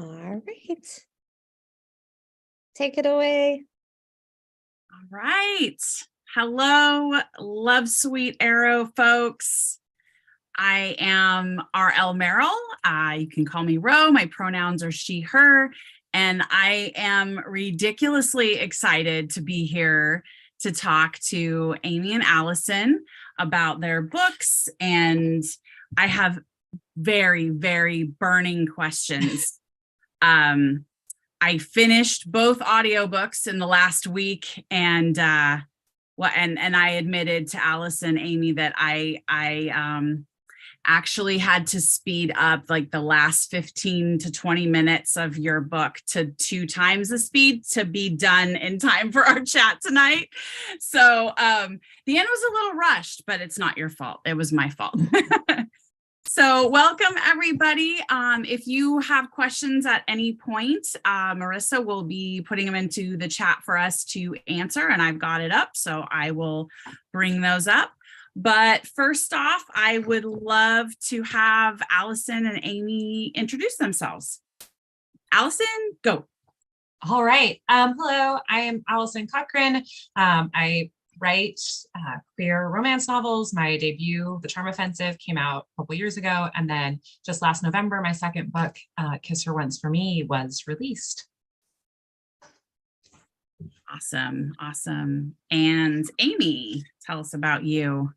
All right. Take it away. All right. Hello, Love Sweet Arrow folks. I am R.L. Merrill. You can call me Ro. My pronouns are she, her. And I am ridiculously excited to be here to talk to Amy and Allison about their books. And I have very, very burning questions. I finished both audiobooks in the last week, and I admitted to Allison, Amy, that I actually had to speed up like the last 15 to 20 minutes of your book to 2 times the speed to be done in time for our chat tonight. So the end was a little rushed, but it's not your fault. It was my fault. So welcome, everybody. If you have questions at any point, Marissa will be putting them into the chat for us to answer, and I've got it up, so I will bring those up. But first off, I would love to have Allison and Amy introduce themselves. Allison, go. All right. Hello, I am Allison Cochran. I write queer romance novels. My debut, The Charm Offensive, came out a couple years ago. And then just last November, my second book, Kiss Her Once for Me, was released. Awesome. Awesome. And Amy, tell us about you.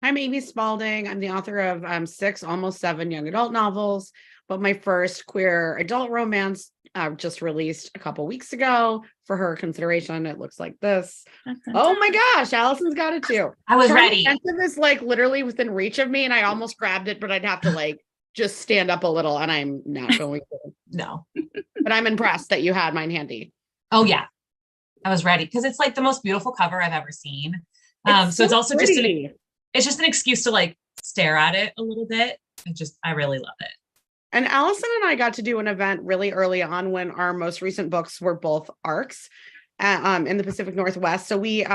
I'm Amy Spalding. I'm the author of 6, almost 7 young adult novels, but my first queer adult romance just released a couple weeks ago for her consideration. It looks like this. Oh my gosh, Allison's got it too. I was ready. This like literally within reach of me, and I almost grabbed it, but I'd have to like just stand up a little, and I'm not going to. No. But I'm impressed that you had mine handy. Oh yeah, I was ready because it's like the most beautiful cover I've ever seen. So it's also pretty. It's just an excuse to like stare at it a little bit. I really love it. And Allison and I got to do an event really early on when our most recent books were both ARCs in the Pacific Northwest. So we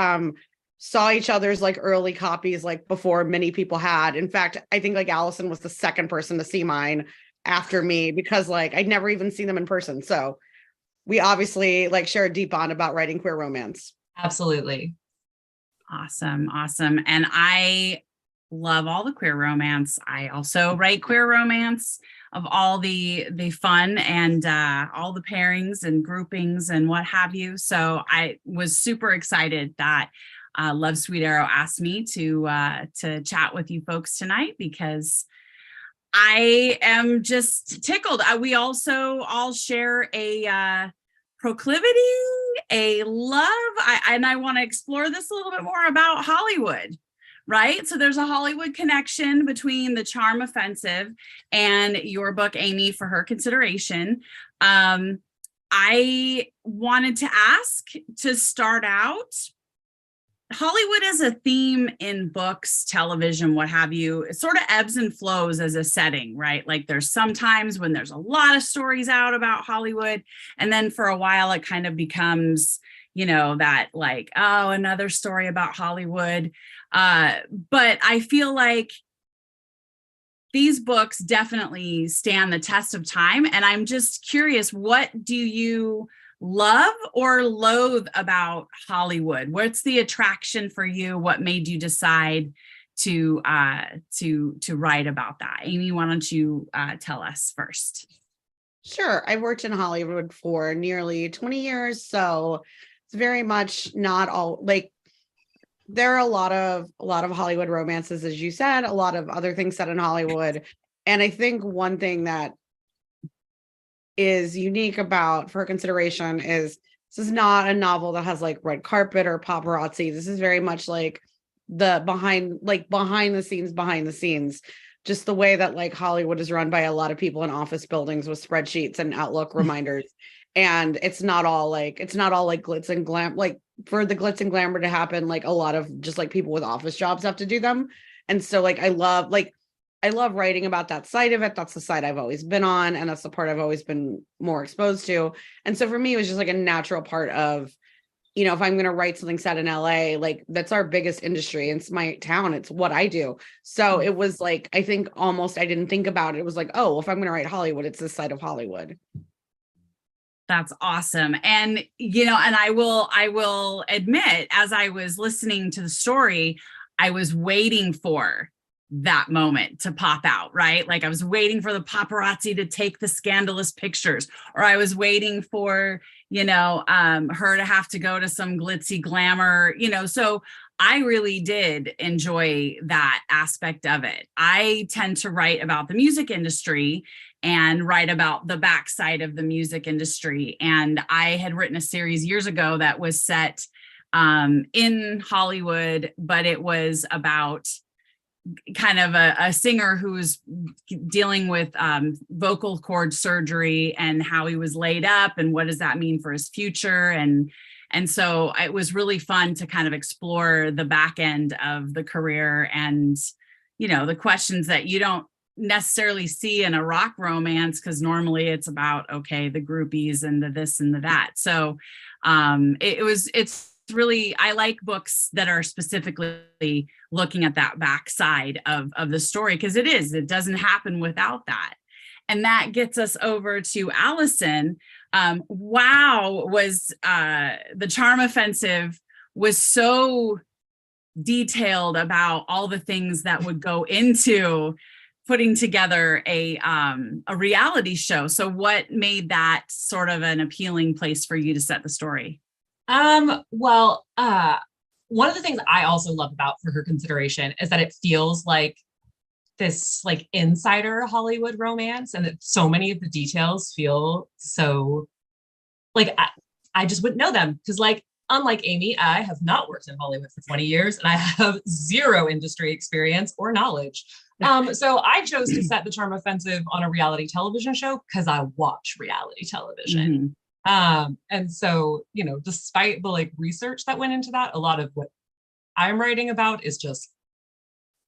saw each other's like early copies like before many people had. In fact, I think like Allison was the second person to see mine after me because like I'd never even seen them in person. So we obviously like share a deep bond about writing queer romance. Absolutely. Awesome. Awesome. And I love all the queer romance. I also write queer romance of all the fun and all the pairings and groupings and what have you. So I was super excited that Love Sweet Arrow asked me to chat with you folks tonight because I am just tickled. We also all share a proclivity, a love, and I want to explore this a little bit more about Hollywood, right? So there's a Hollywood connection between The Charm Offensive and your book, Amy, for her consideration. I wanted to ask to start out, Hollywood is a theme in books, television, what have you. It sort of ebbs and flows as a setting, right? Like there's some times when there's a lot of stories out about Hollywood. And then for a while, it kind of becomes, that like, oh, another story about Hollywood. But I feel like these books definitely stand the test of time. And I'm just curious, what do you love or loathe about Hollywood? What's the attraction for you? What made you decide to write about that? Amy, why don't you tell us first? Sure. I've worked in Hollywood for nearly 20 years. So it's very much not all like there are a lot of Hollywood romances, as you said, a lot of other things set in Hollywood. And I think one thing that is unique about For Her Consideration is this is not a novel that has like red carpet or paparazzi. This is very much like the behind the scenes, just the way that like Hollywood is run by a lot of people in office buildings with spreadsheets and Outlook reminders. And it's not all like glitz and glam. Like for the glitz and glamour to happen, like a lot of just like people with office jobs have to do them. And so like I love writing about that side of it. That's the side I've always been on. And that's the part I've always been more exposed to. And so for me, it was just like a natural part of you know, if I'm going to write something set in LA, like that's our biggest industry. It's my town. It's what I do. So it was like, I think almost I didn't think about it. It was like, oh, if I'm going to write Hollywood, it's this side of Hollywood. That's awesome. And, you know, and I will admit, as I was listening to the story, I was waiting for that moment to pop out, right? Like I was waiting for the paparazzi to take the scandalous pictures, or I was waiting for, you know, her to have to go to some glitzy glamour, you know, so I really did enjoy that aspect of it. I tend to write about the music industry and write about the backside of the music industry. And I had written a series years ago that was set in Hollywood, but it was about kind of a singer who's dealing with vocal cord surgery and how he was laid up and what does that mean for his future. And so it was really fun to kind of explore the back end of the career and, you know, the questions that you don't necessarily see in a rock romance, because normally it's about, okay, the groupies and the this and the that. So it's really, I like books that are specifically looking at that backside of the story, because it doesn't happen without that. And that gets us over to Allison. Wow, was the Charm Offensive was so detailed about all the things that would go into putting together a reality show. So what made that sort of an appealing place for you to set the story? Well, one of the things I also love about For Her Consideration is that it feels like this like insider Hollywood romance, and that so many of the details feel so like I just wouldn't know them, because like unlike Amy, I have not worked in Hollywood for 20 years and I have zero industry experience or knowledge. So I chose to set The Charm Offensive on a reality television show because I watch reality television. And so, you know, despite the like research that went into that, a lot of what I'm writing about is just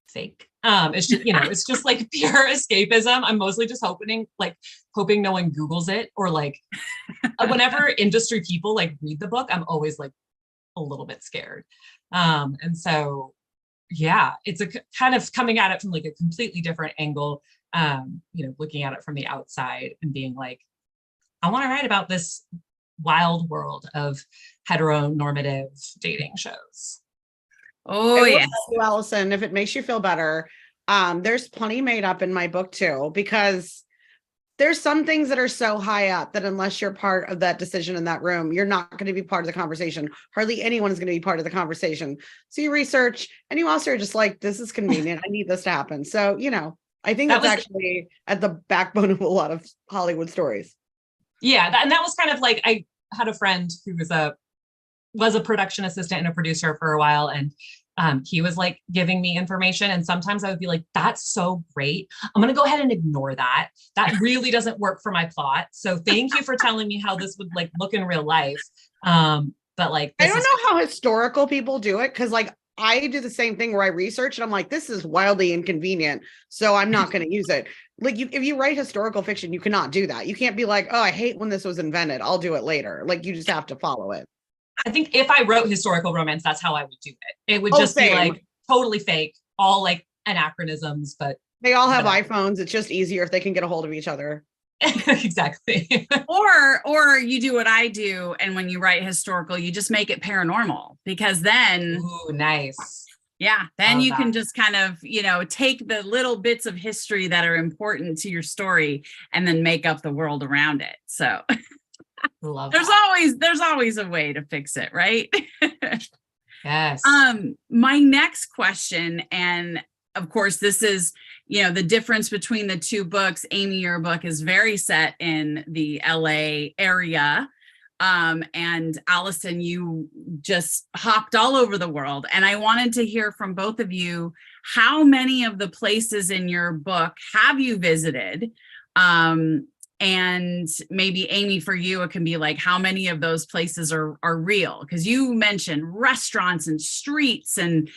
fake. It's just, you know, it's just like pure escapism. I'm mostly just hoping no one Googles it, or like whenever industry people like read the book, I'm always like a little bit scared. And so, yeah, it's a kind of coming at it from like a completely different angle, you know, looking at it from the outside and being like, I want to write about this wild world of heteronormative dating shows. Oh, yes. Allison, if it makes you feel better, there's plenty made up in my book too, because there's some things that are so high up that unless you're part of that decision in that room, you're not going to be part of the conversation. Hardly anyone is going to be part of the conversation. So you research and you also are just like, this is convenient. I need this to happen. So, you know, I think that's actually at the backbone of a lot of Hollywood stories. Yeah. And that was kind of like, I had a friend who was a production assistant and a producer for a while. And he was like giving me information. And sometimes I would be like, that's so great. I'm going to go ahead and ignore that. That really doesn't work for my plot. So thank you for telling me how this would like look in real life. But like, I don't know how historical people do it. Cause like I do the same thing where I research and I'm like, this is wildly inconvenient. So I'm not going to use it. Like if you write historical fiction, you cannot do that. You can't be like, oh, I hate when this was invented. I'll do it later. Like you just have to follow it. I think if I wrote historical romance, that's how I would do it. It would just be like totally fake, all like anachronisms, but they all have iPhones. It's just easier if they can get a hold of each other. Exactly. Or you do what I do, and when you write historical, you just make it paranormal, because then ooh, nice. Yeah, then you can just kind of, you know, take the little bits of history that are important to your story and then make up the world around it. So there's always a way to fix it, right? Yes. My next question, and of course, this is, you know, the difference between the two books. Amy, your book is very set in the LA area. And Allison, you just hopped all over the world. And I wanted to hear from both of you, how many of the places in your book have you visited? And maybe Amy, for you, it can be like, how many of those places are real? Because you mentioned restaurants and streets and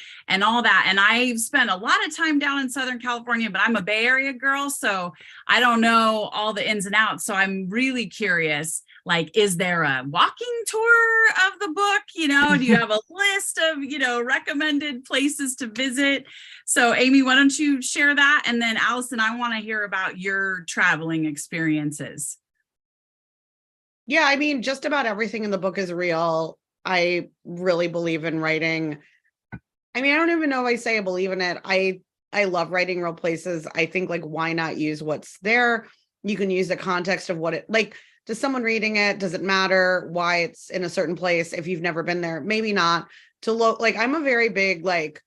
all that. And I've spent a lot of time down in Southern California, but I'm a Bay Area girl, so I don't know all the ins and outs. So I'm really curious, like, is there a walking tour of the book? You know, do you have a list of, you know, recommended places to visit? So Amy, why don't you share that? And then Allison, I want to hear about your traveling experiences. Yeah, I mean, just about everything in the book is real. I really believe in writing. I mean, I don't even know if I say I believe in it. I love writing real places. I think, like, why not use what's there? You can use the context of what it, like, to someone reading it, does it matter why it's in a certain place if you've never been there? Maybe not. To look, like, I'm a very big, like,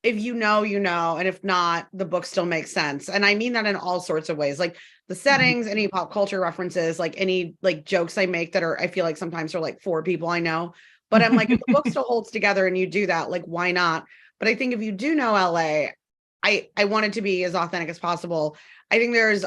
if you know, you know, and if not, the book still makes sense. And I mean that in all sorts of ways, like the settings, any pop culture references, like any like jokes I make that are, I feel like sometimes are like for people I know, but I'm like, if the book still holds together and you do that, like, why not? But I think if you do know LA, I want it to be as authentic as possible. I think there's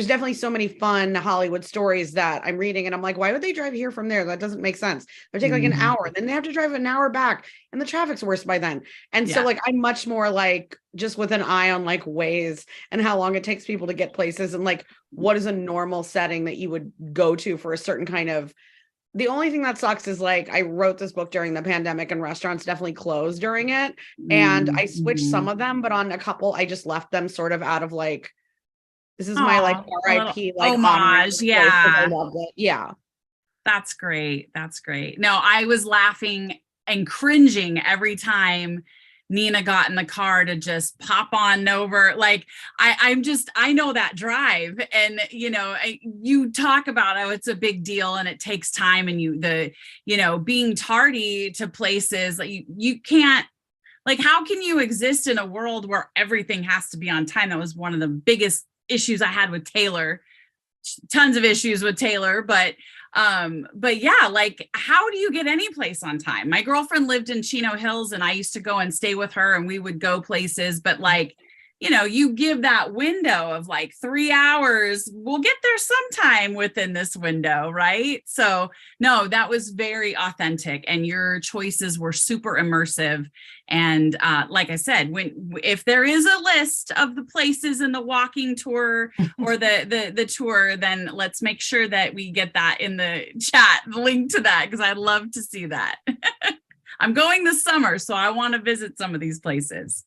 definitely so many fun Hollywood stories that I'm reading and I'm like, why would they drive here from there? That doesn't make sense. They take like an hour, then they have to drive an hour back and the traffic's worse by then. And so like, I'm much more like just with an eye on like ways and how long it takes people to get places and like, what is a normal setting that you would go to for a certain kind of, the only thing that sucks is like, I wrote this book during the pandemic and restaurants definitely closed during it. And I switched some of them, but on a couple, I just left them sort of out of like, this is my like RIP, like homage. Yeah. I loved it. Yeah. That's great. That's great. No, I was laughing and cringing every time Nina got in the car to just pop on over. Like I know that drive and, you know, you talk about, oh, it's a big deal and it takes time and being tardy to places like you can't, like, how can you exist in a world where everything has to be on time? That was one of the biggest issues I had with Taylor, tons of issues with Taylor, but yeah, like, how do you get any place on time? My girlfriend lived in Chino Hills and I used to go and stay with her and we would go places, but like, you know, you give that window of like 3 hours, we'll get there sometime within this window, right? So no, that was very authentic and your choices were super immersive. And like I said, if there is a list of the places in the walking tour or the tour, then let's make sure that we get that in the chat, the link to that, because I'd love to see that. I'm going this summer, so I want to visit some of these places.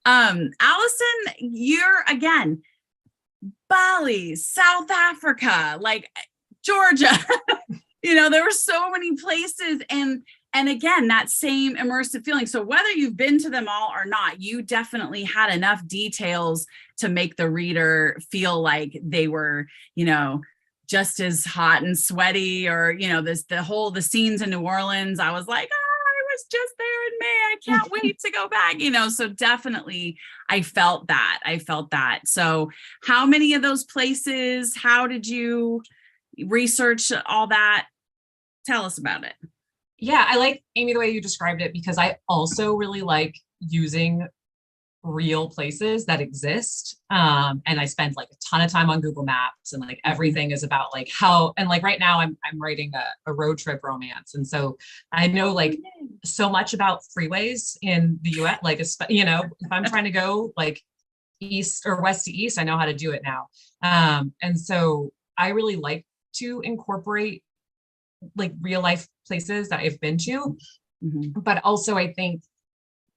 Allison, you're again, Bali, South Africa, like Georgia, you know, there were so many places and again, that same immersive feeling. So whether you've been to them all or not, you definitely had enough details to make the reader feel like they were, you know, just as hot and sweaty or, you know, the scenes in New Orleans. I was like, was just there in May. I can't wait to go back, you know, so definitely I felt that. So how many of those places, how did you research all that? Tell us about it. Yeah, I like, Amy, the way you described it, because I also really like using real places that exist. And I spend like a ton of time on Google Maps and like everything is about like how, and like right now I'm writing a road trip romance. And so I know like so much about freeways in the US, like, you know, if I'm trying to go like east or west to east, I know how to do it now. And so I really like to incorporate like real life places that I've been to, but also I think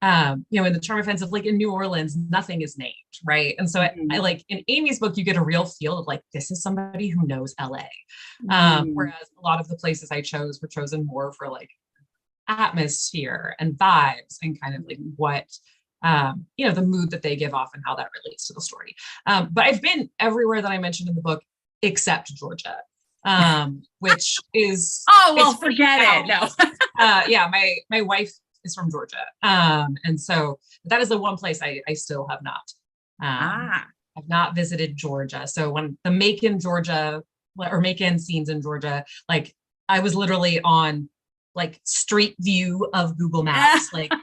you know, in the Charm Offensive, like in New Orleans, nothing is named, right? And so I like in Amy's book, you get a real feel of like, this is somebody who knows LA. Whereas a lot of the places I chose were chosen more for like atmosphere and vibes and kind of like what, you know, the mood that they give off and how that relates to the story. But I've been everywhere that I mentioned in the book, except Georgia, which is- Oh, well, forget it, no. Yeah, my wife is from Georgia. And so that is the one place I still have not. I've not visited Georgia. So when the Macon, Georgia, or Macon scenes in Georgia, like I was literally on like Street View of Google Maps, like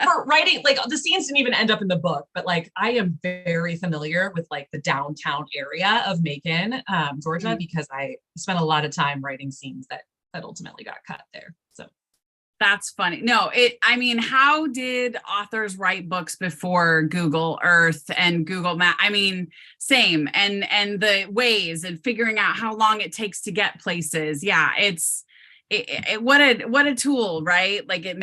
for writing, like the scenes didn't even end up in the book, but like I am very familiar with like the downtown area of Macon, Georgia, because I spent a lot of time writing scenes that ultimately got cut there. So That's funny. No, I mean, how did authors write books before Google Earth and Google Map? I mean, same. And the ways and figuring out how long it takes to get places. Yeah, what a tool, right? Like it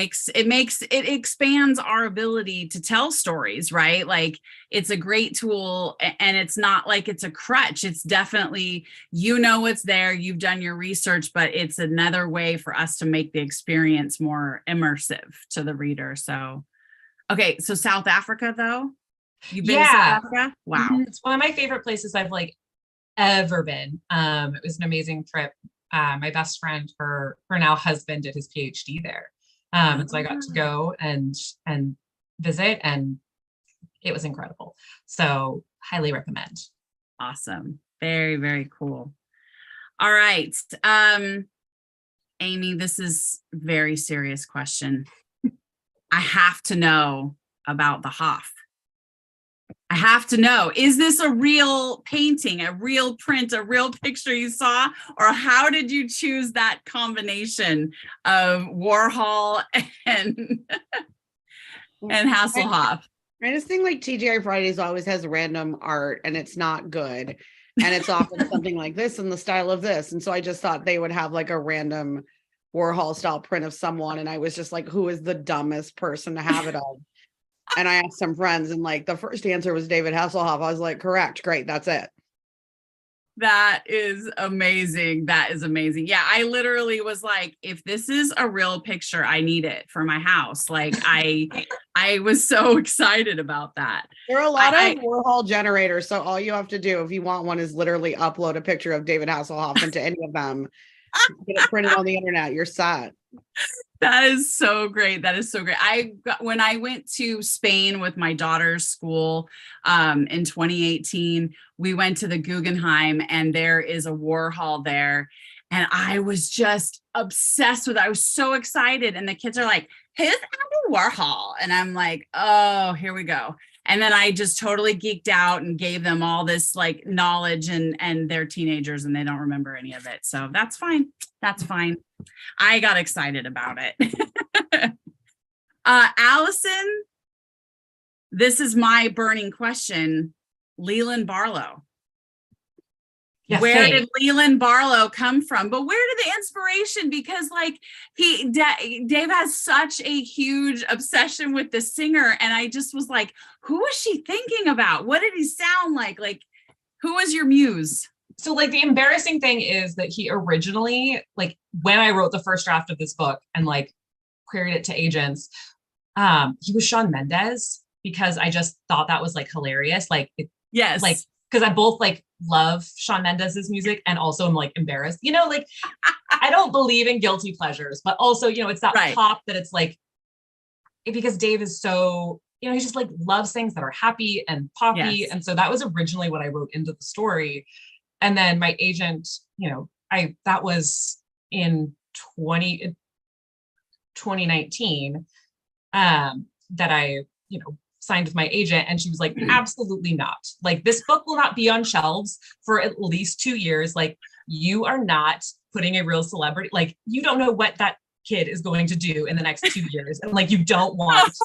expands our ability to tell stories, right? Like it's a great tool, and it's not like it's a crutch. It's definitely, it's there, you've done your research, but it's another way for us to make the experience more immersive to the reader. So, okay. So South Africa though, you've been to South Africa? Wow. It's one of my favorite places I've like ever been. It was an amazing trip. My best friend, her now husband, did his PhD there. And so I got to go and visit, and it was incredible. So highly recommend. Awesome. Very, very cool. All right. Amy, this is a very serious question. I have to know about the Hoff. I have to know, is this a real painting, a real print, a real picture you saw? Or how did you choose that combination of Warhol and Hasselhoff? I just think like TGI Fridays always has random art and it's not good. And it's often something like this in the style of this. And so I just thought they would have like a random Warhol style print of someone. And I was just like, who is the dumbest person to have it of? And I asked some friends, and like the first answer was David Hasselhoff. I was like, correct, great, that's it. That is amazing. That is amazing. Yeah, I literally was like, if this is a real picture, I need it for my house. Like I was so excited about that. There are a lot of Warhol generators, so all you have to do if you want one is literally upload a picture of David Hasselhoff into any of them. Get it printed on the internet. You're set. That is so great. That is so great. When I went to Spain with my daughter's school in 2018, we went to the Guggenheim, and there is a Warhol there. And I was just obsessed with it. I was so excited. And the kids are like, who's Andy Warhol? And I'm like, oh, here we go. And then I just totally geeked out and gave them all this like knowledge, and they're teenagers and they don't remember any of it. So that's fine. That's fine. I got excited about it. Allison, this is my burning question. Leland Barlow. Yes, where did Leland Barlow come from? But where did the inspiration? Because like Dave has such a huge obsession with the singer. And I just was like, who was she thinking about? What did he sound like? Like, who was your muse? So like the embarrassing thing is that he originally, like when I wrote the first draft of this book and like queried it to agents, he was Shawn Mendes, because I just thought that was like hilarious. Like, yes, like, because I both like love Shawn Mendes's music and also I'm like embarrassed, like I don't believe in guilty pleasures, but also, it's that pop that it's like, because Dave is so, he just like loves things that are happy and poppy. Yes. And so that was originally what I wrote into the story. And then my agent, that was in 2019 that I, signed with my agent, and she was like, absolutely not. Like, this book will not be on shelves for at least 2 years. Like, you are not putting a real celebrity, like, you don't know what that kid is going to do in the next 2 years. And like, you don't want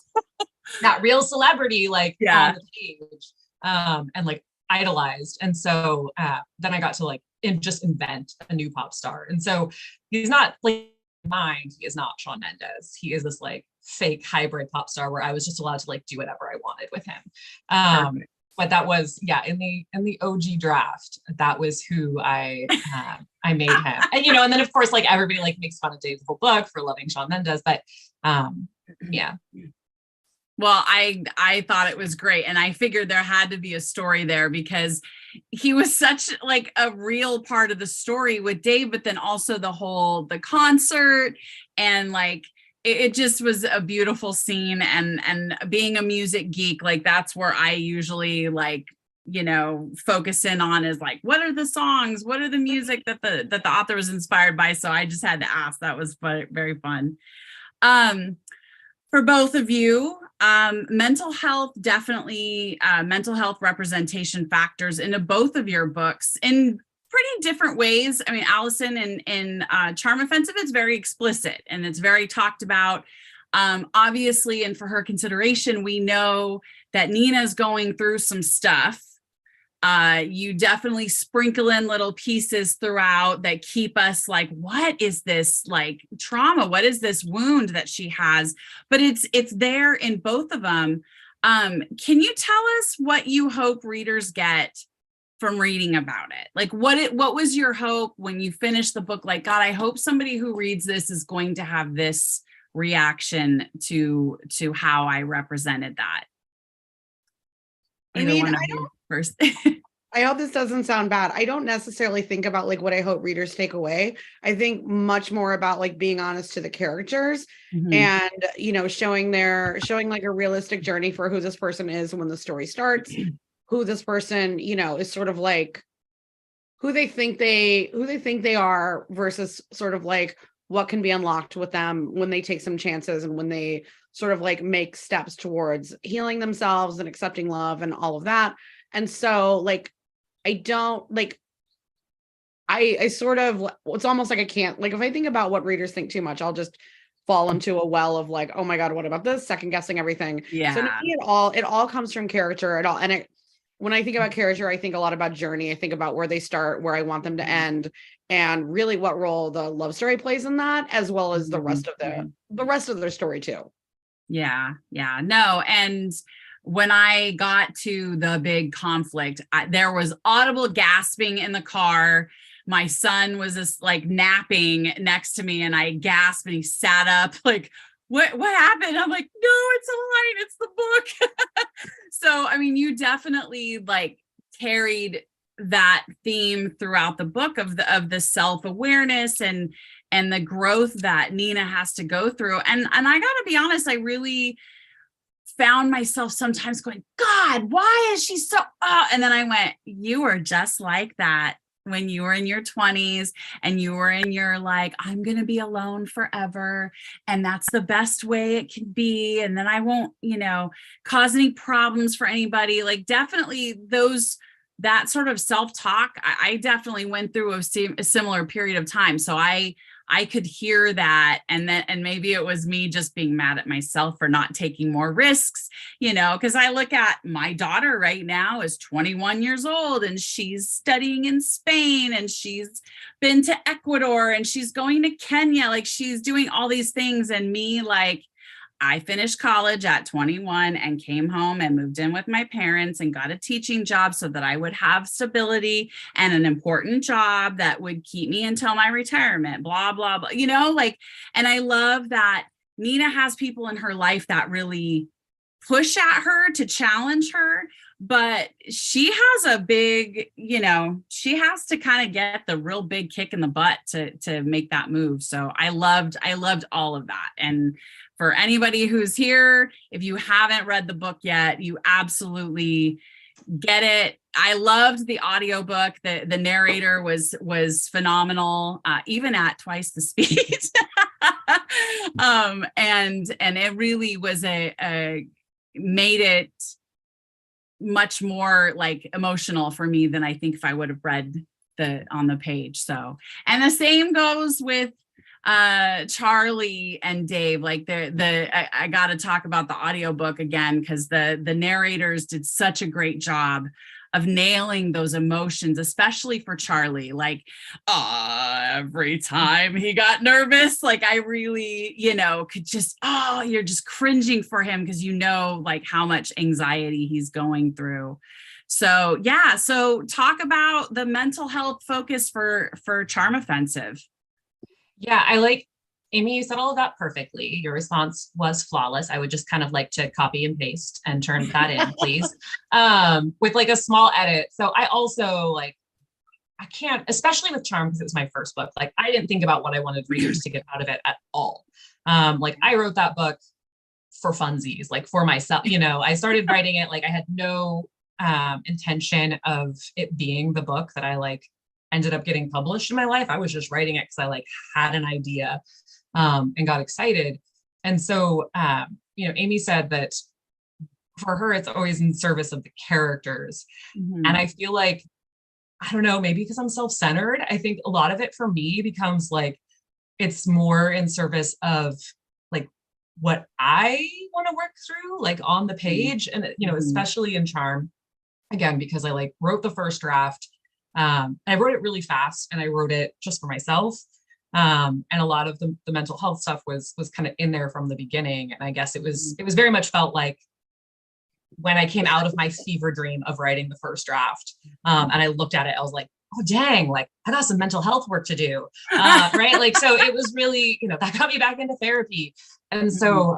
that real celebrity, like on the page, and like idolized. And so then I got to like just invent a new pop star. And so he's not like mind, he is not Shawn Mendes. He is this like fake hybrid pop star where I was just allowed to like do whatever I wanted with him. But that was, in the OG draft, that was who I made him. And, and then of course, like everybody like makes fun of Dave's whole book for loving Shawn Mendes, but yeah. Well, I thought it was great. And I figured there had to be a story there because he was such like a real part of the story with Dave, but then also the concert, and like, it just was a beautiful scene. And being a music geek, like that's where I usually like, focus in on is like, what are the songs? What are the music that the author was inspired by? So I just had to ask. That was very fun. For both of you, Mental health, definitely mental health representation factors into both of your books in pretty different ways. I mean, Allison in Charm Offensive, it's very explicit and it's very talked about. Obviously, and for her consideration, we know that Nina's going through some stuff. You definitely sprinkle in little pieces throughout that keep us like, what is this like trauma? What is this wound that she has? But it's there in both of them. Can you tell us what you hope readers get from reading about it? Like what was your hope when you finished the book? Like, God, I hope somebody who reads this is going to have this reaction to how I represented that. I mean, I First. I hope this doesn't sound bad. I don't necessarily think about like what I hope readers take away. I think much more about like being honest to the characters and, you know, showing like a realistic journey for who this person is when the story starts, who this person, you know, is sort of like who they think they are versus sort of like what can be unlocked with them when they take some chances and when they sort of like make steps towards healing themselves and accepting love and all of that. And so like, I don't like, I sort of, it's almost like I can't, like, if I think about what readers think too much, I'll just fall into a well of like, oh my God, what about this? Second guessing everything. Yeah. So to me, it all comes from character at all. And when I think about character, I think a lot about journey. I think about where they start, where I want them to end, and really what role the love story plays in that, as well as the rest of their story too. Yeah. No. And when I got to the big conflict, there was audible gasping in the car. My son was just like napping next to me and I gasped and he sat up like, what happened? I'm like, no, it's a line. It's the book. So, I mean, you definitely like carried that theme throughout the book of the self-awareness and the growth that Nina has to go through. And I gotta be honest, I really found myself sometimes going, God, why is she so, and then I went, you were just like that when you were in your 20s and you were in your like, I'm going to be alone forever. And that's the best way it can be. And then I won't, you know, cause any problems for anybody. Like definitely that sort of self-talk, I definitely went through a similar period of time. So I could hear that. And maybe it was me just being mad at myself for not taking more risks, you know, because I look at my daughter right now is 21 years old and she's studying in Spain and she's been to Ecuador and she's going to Kenya. Like she's doing all these things. And me, like, I finished college at 21 and came home and moved in with my parents and got a teaching job so that I would have stability and an important job that would keep me until my retirement, blah, blah, blah, you know, like, and I love that Nina has people in her life that really push at her to challenge her, but she has a big, you know, she has to kind of get the real big kick in the butt to make that move. So I loved all of that. And for anybody who's here, if you haven't read the book yet, you absolutely get it. I loved the audiobook. The narrator was phenomenal, even at twice the speed. And it really was made it much more like emotional for me than I think if I would have read on the page. So, and the same goes with Charlie and Dave. Like I got to talk about the audiobook again because the narrators did such a great job of nailing those emotions, especially for Charlie. Like every time he got nervous, like I really, you know, could just, you're just cringing for him because you know like how much anxiety he's going through. So yeah, so talk about the mental health focus for Charm Offensive. Yeah, Amy, you said all of that perfectly. Your response was flawless. I would just kind of like to copy and paste and turn that in, please, with like a small edit. So I also I can't, especially with Charm, because it was my first book. Like I didn't think about what I wanted readers to get out of it at all. Like I wrote that book for funsies, like for myself, you know, I started writing it, like I had no intention of it being the book that I ended up getting published in my life. I was just writing it because I had an idea and got excited. And so, you know, Amy said that for her, it's always in service of the characters. Mhm. And I feel like, I don't know, maybe because I'm self-centered, I think a lot of it for me becomes like, it's more in service of like what I want to work through, like on the page. And, you know, Mhm. especially in Charm, again, because I like wrote the first draft. I wrote it really fast and I wrote it just for myself. And a lot of the mental health stuff was kind of in there from the beginning. And I guess it was very much felt like when I came out of my fever dream of writing the first draft, and I looked at it, I was like, oh dang, like I got some mental health work to do. Right. Like, so it was really, you know, that got me back into therapy. And so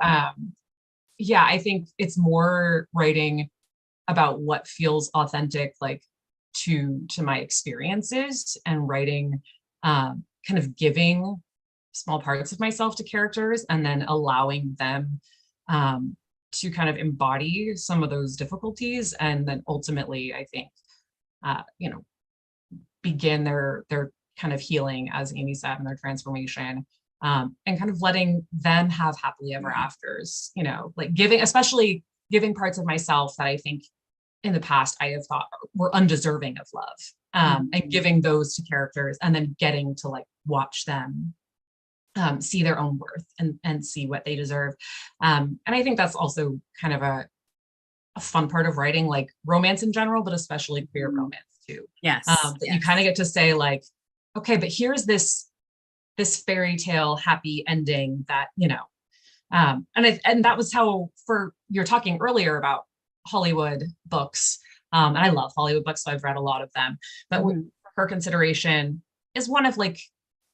yeah, I think it's more writing about what feels authentic, like to my experiences, and writing kind of giving small parts of myself to characters and then allowing them to kind of embody some of those difficulties, and then ultimately I think you know, begin their kind of healing, as Amy said, and their transformation, and kind of letting them have happily ever afters, you know, like especially giving parts of myself that I think in the past I have thought were undeserving of love, and giving those to characters, and then getting to like watch them see their own worth and see what they deserve. And I think that's also kind of a fun part of writing, like romance in general, but especially queer romance too. Yes. That you kind of get to say like, okay, but here's this fairy tale happy ending that, you know, and that was how, for you're talking earlier about Hollywood books. And I love Hollywood books, so I've read a lot of them, but Her Consideration is one of like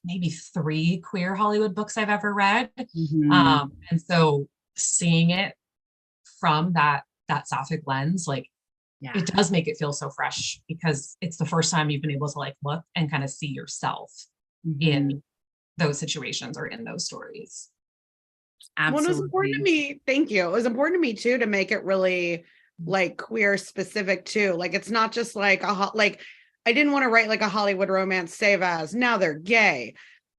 maybe 3 queer Hollywood books I've ever read. And so seeing it from that sapphic lens, like it does make it feel so fresh, because it's the first time you've been able to like look and kind of see yourself in those situations or in those stories. Absolutely. Well, it was important to me. Thank you. It was important to me too, to make it really like queer specific too. Like, it's not just like like I didn't want to write like a Hollywood romance, save as now they're gay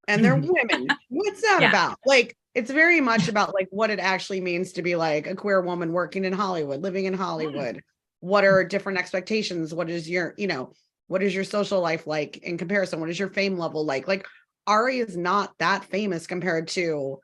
and they're women. What's that about? Like, it's very much about like what it actually means to be like a queer woman working in Hollywood, living in Hollywood. What are different expectations? What is your, you know, what is your social life like in comparison? What is your fame level like? Like, Ari is not that famous compared to,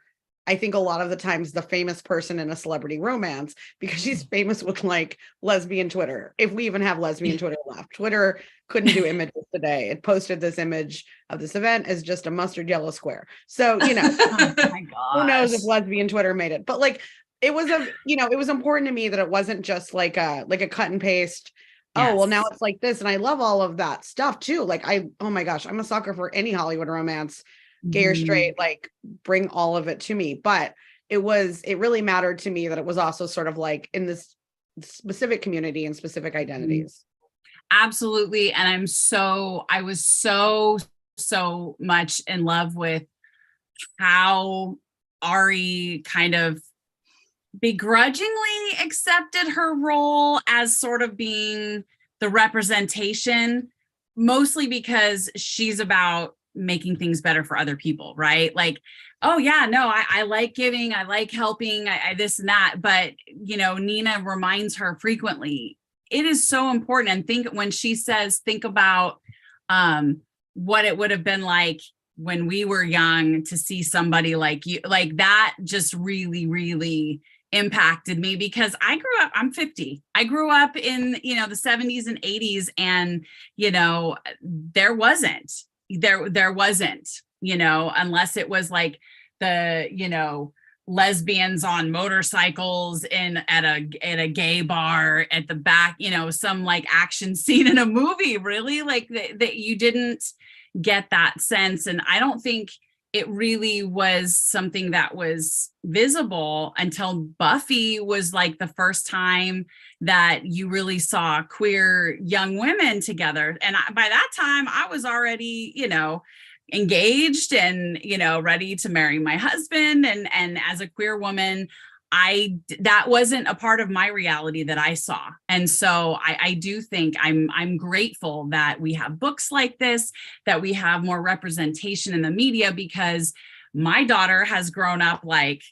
I think, a lot of the times the famous person in a celebrity romance, because she's famous with like lesbian Twitter. If we even have lesbian Twitter left, Twitter couldn't do images today. It posted this image of this event as just a mustard yellow square. So, you know, Oh my gosh. who knows if lesbian Twitter made it, but like, it was it was important to me that it wasn't just like a cut and paste. Oh, well, now it's like this. And I love all of that stuff too. Like, oh my gosh, I'm a sucker for any Hollywood romance, gay or straight, like bring all of it to me. But it really mattered to me that it was also sort of like in this specific community and specific identities. Absolutely. And I was so much in love with how Ari kind of begrudgingly accepted her role as sort of being the representation, mostly because she's about making things better for other people, right? Like, oh yeah, no, I like giving, I like helping, I this and that. But, you know, Nina reminds her frequently, it is so important. And when she says, think about what it would have been like when we were young to see somebody like you, like that just really, really impacted me, because I grew up, I'm 50. I grew up in, you know, the 70s and 80s, and, you know, there wasn't, you know, unless it was like the, you know, lesbians on motorcycles at a gay bar at the back, you know, some like action scene in a movie, really, like that you didn't get that sense. And I don't think it really was something that was visible until Buffy was like the first time that you really saw queer young women together. And by that time I was already, you know, engaged and, you know, ready to marry my husband. And as a queer woman, that wasn't a part of my reality that I saw. And so I do think I'm grateful that we have books like this, that we have more representation in the media, because my daughter has grown up like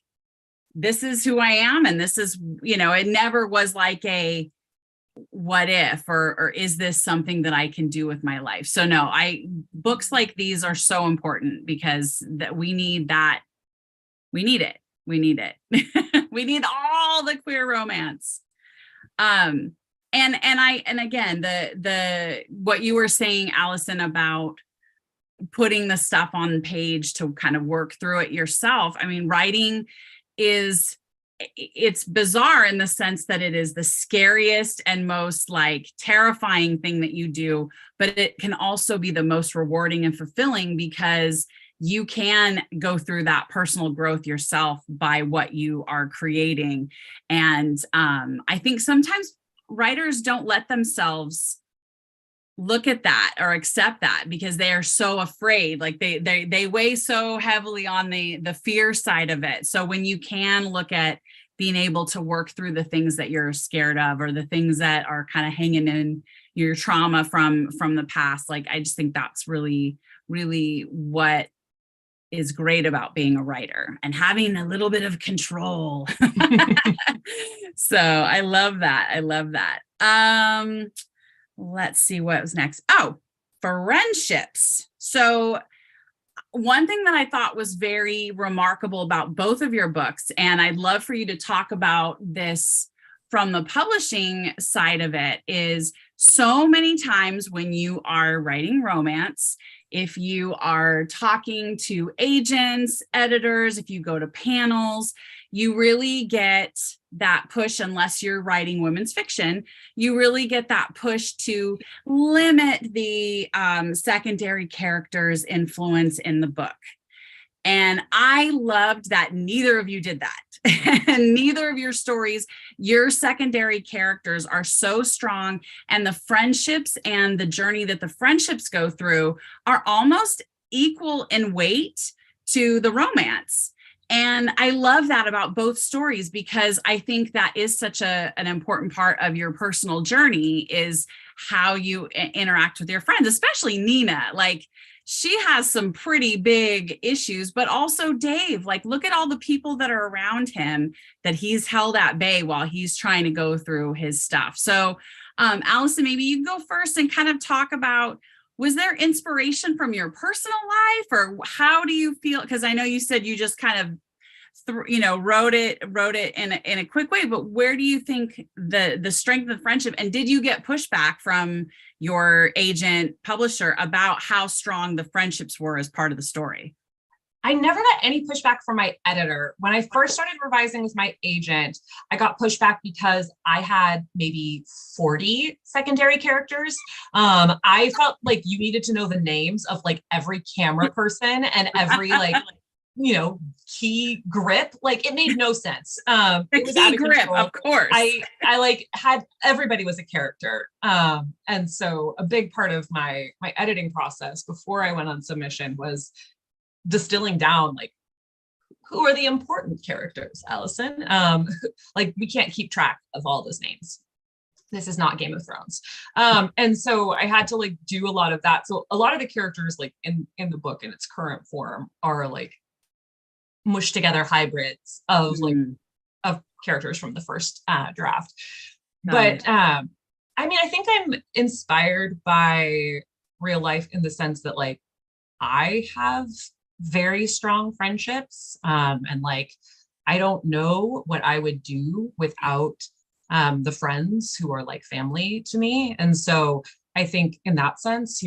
this is who I am. And this is, it never was like a what if, or is this something that I can do with my life? So no, books like these are so important because that we need that. We need it. We need it. We need all the queer romance. And again, the what you were saying, Allison, about putting the stuff on page to kind of work through it yourself. I mean, writing it's bizarre in the sense that it is the scariest and most like terrifying thing that you do, but it can also be the most rewarding and fulfilling because you can go through that personal growth yourself by what you are creating. And I think sometimes writers don't let themselves look at that or accept that because they are so afraid. Like they weigh so heavily on the fear side of it. So when you can look at being able to work through the things that you're scared of or the things that are kind of hanging in your trauma from the past, like I just think that's really, really what is great about being a writer and having a little bit of control. So I love that. I love that. Let's see what was next. Oh, friendships. So one thing that I thought was very remarkable about both of your books, and I'd love for you to talk about this from the publishing side of it, is so many times when you are writing romance, if you are talking to agents, editors, if you go to panels, you really get that push, unless you're writing women's fiction, you really get that push to limit the secondary characters' influence in the book. And I loved that neither of you did that. And neither of your stories, your secondary characters are so strong, and the friendships and the journey that the friendships go through are almost equal in weight to the romance. And I love that about both stories because I think that is such an important part of your personal journey, is how you interact with your friends, especially Nina. Like, she has some pretty big issues, but also Dave, like, look at all the people that are around him that he's held at bay while he's trying to go through his stuff. So Allison, maybe you can go first and kind of talk about, was there inspiration from your personal life, or how do you feel? Because I know you said you just kind of wrote it in a quick way, but where do you think the strength of the friendship, and did you get pushback from your agent publisher about how strong the friendships were as part of the story? I never got any pushback from my editor. When I first started revising with my agent, I got pushback because I had maybe 40 secondary characters. I felt like you needed to know the names of like every camera person and every key grip. Like, it made no sense. It was key grip, of course. I like had, everybody was a character. And so a big part of my editing process before I went on submission was distilling down, like, who are the important characters, Allison? Like, we can't keep track of all those names. This is not Game of Thrones. And so I had to like do a lot of that. So a lot of the characters like in the book in its current form are like mushed together hybrids of of characters from the first draft. But I mean, I think I'm inspired by real life in the sense that like I have very strong friendships, and like I don't know what I would do without the friends who are like family to me. And so I think in that sense,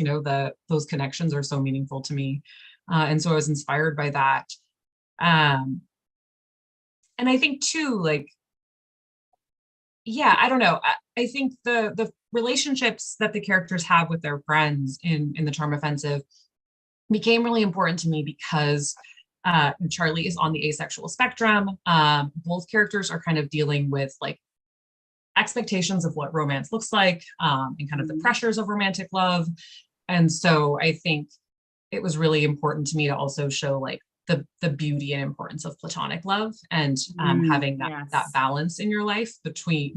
those connections are so meaningful to me. And so I was inspired by that. And I think too, like, yeah, I don't know. I think the relationships that the characters have with their friends in the Charm Offensive became really important to me because Charlie is on the asexual spectrum. Both characters are kind of dealing with like expectations of what romance looks like, and kind of the pressures of romantic love. And so I think it was really important to me to also show like the beauty and importance of platonic love, and having that balance in your life between,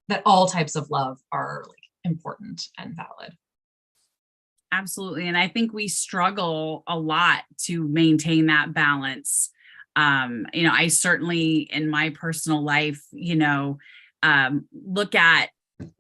that all types of love are like important and valid. Absolutely. And I think we struggle a lot to maintain that balance. I certainly in my personal life, look at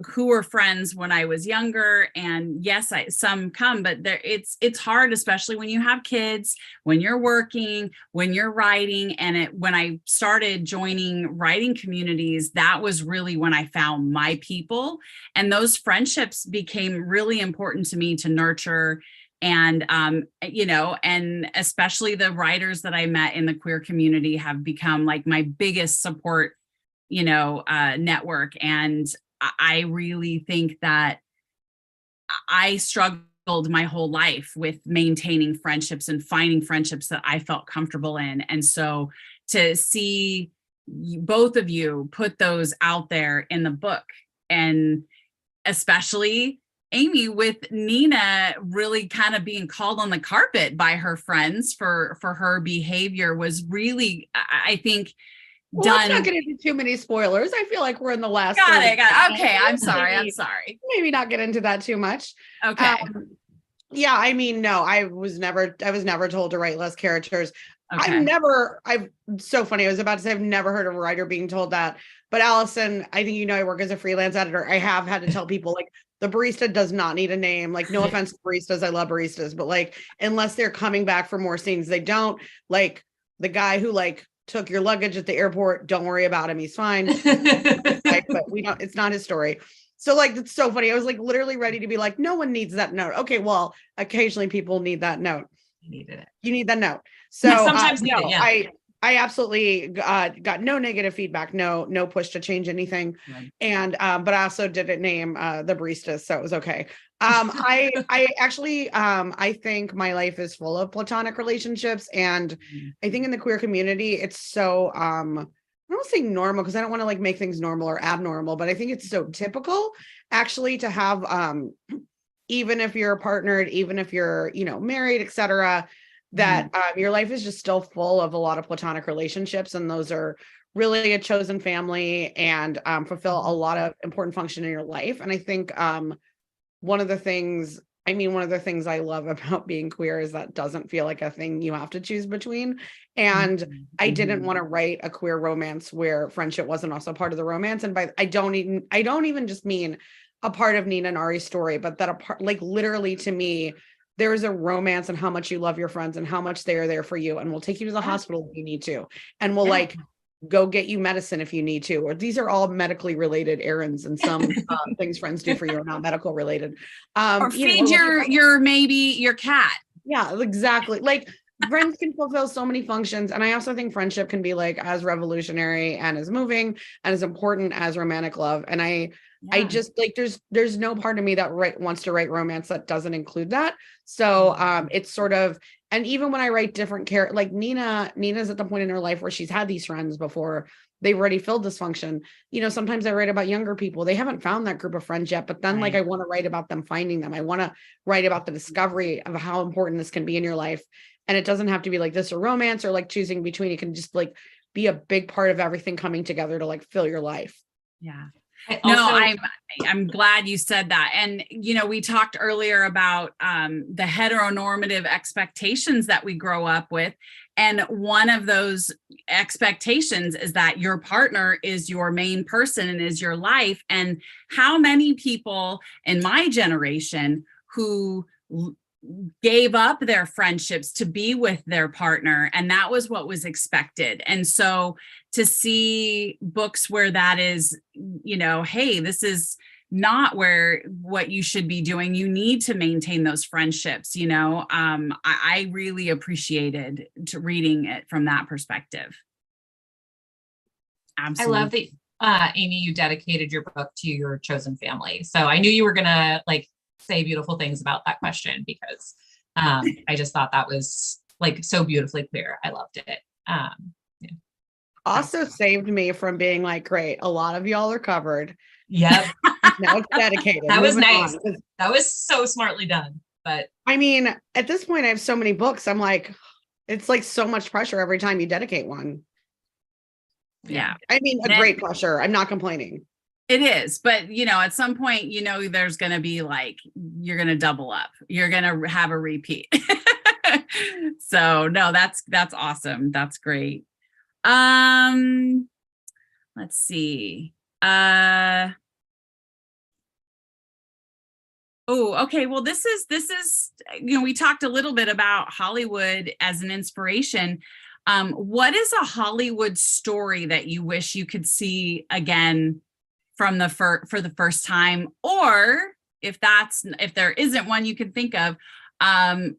who were friends when I was younger, and yes, some come, but it's hard, especially when you have kids, when you're working, when you're writing. And when I started joining writing communities, that was really when I found my people, and those friendships became really important to me to nurture. And, and especially the writers that I met in the queer community have become like my biggest support, network. And I really think that I struggled my whole life with maintaining friendships and finding friendships that I felt comfortable in. And so to see both of you put those out there in the book, and especially Amy with Nina really kind of being called on the carpet by her friends for her behavior, was really, I think, Well, done. let's not get into too many spoilers. I feel like we're in the last. Got it. third. Okay. I'm sorry. Maybe not get into that too much. Okay. Yeah, I mean, no, I was never told to write less characters. Okay. So funny. I was about to say, I've never heard of a writer being told that. But Allison, I think, I work as a freelance editor. I have had to tell people, like, the barista does not need a name. Like, no offense to baristas. I love baristas, but like, unless they're coming back for more scenes, they don't. Like, the guy who took your luggage at the airport, don't worry about him. He's fine. But it's not his story. So it's so funny. I was literally ready to be like, no one needs that note. Okay, well, occasionally people need that note. You need that note. So sometimes I absolutely got no negative feedback, no push to change anything. Right. And but I also didn't name the baristas, so it was okay. I actually I think my life is full of platonic relationships, and I think in the queer community it's so I don't say normal, because I don't want to make things normal or abnormal, but I think it's so typical actually to have even if you're partnered, even if you're married, etc., that your life is just still full of a lot of platonic relationships, and those are really a chosen family and fulfill a lot of important function in your life. And I think one of the things I love about being queer is that doesn't feel like a thing you have to choose between. And I didn't want to write a queer romance where friendship wasn't also part of the romance. And I don't even just mean a part of Nina and Ari's story, but that a part, literally to me, there is a romance in how much you love your friends and how much they are there for you, and will take you to the hospital if you need to, and will go get you medicine if you need to. Or these are all medically related errands, and some things friends do for you are not medical related. Or feed your cat. Yeah, exactly. Friends can fulfill so many functions. And I also think friendship can be as revolutionary and as moving and as important as romantic love. And I just there's no part of me that wants to write romance that doesn't include that. So it's sort of, and even when I write different characters, like Nina's at the point in her life where she's had these friends before they've already filled this function. Sometimes I write about younger people. They haven't found that group of friends yet, but then I want to write about them finding them. I want to write about the discovery of how important this can be in your life. And it doesn't have to be this or romance or choosing between. It can just be a big part of everything coming together to fill your life. Yeah. I'm glad you said that. And, we talked earlier about the heteronormative expectations that we grow up with. And one of those expectations is that your partner is your main person and is your life. And how many people in my generation who gave up their friendships to be with their partner, and that was what was expected. And so to see books where that is, hey, this is not what you should be doing. You need to maintain those friendships. I really appreciated reading it from that perspective. Absolutely. I love that, Amy, you dedicated your book to your chosen family. So I knew you were gonna say beautiful things about that question, because I just thought that was so beautifully clear. I loved it. Also saved me from being great, a lot of y'all are covered. Yep. Now it's dedicated. That was nice. On. That was so smartly done. But I mean, at this point I have so many books. I'm it's so much pressure every time you dedicate one. Yeah. I mean, great pressure. I'm not complaining. It is, but at some point, there's going to be you're going to double up. You're going to have a repeat. So no, that's awesome. That's great. Let's see. Oh, okay. Well, this is, we talked a little bit about Hollywood as an inspiration. What is a Hollywood story that you wish you could see again from for the first time? Or if there isn't one you can think of,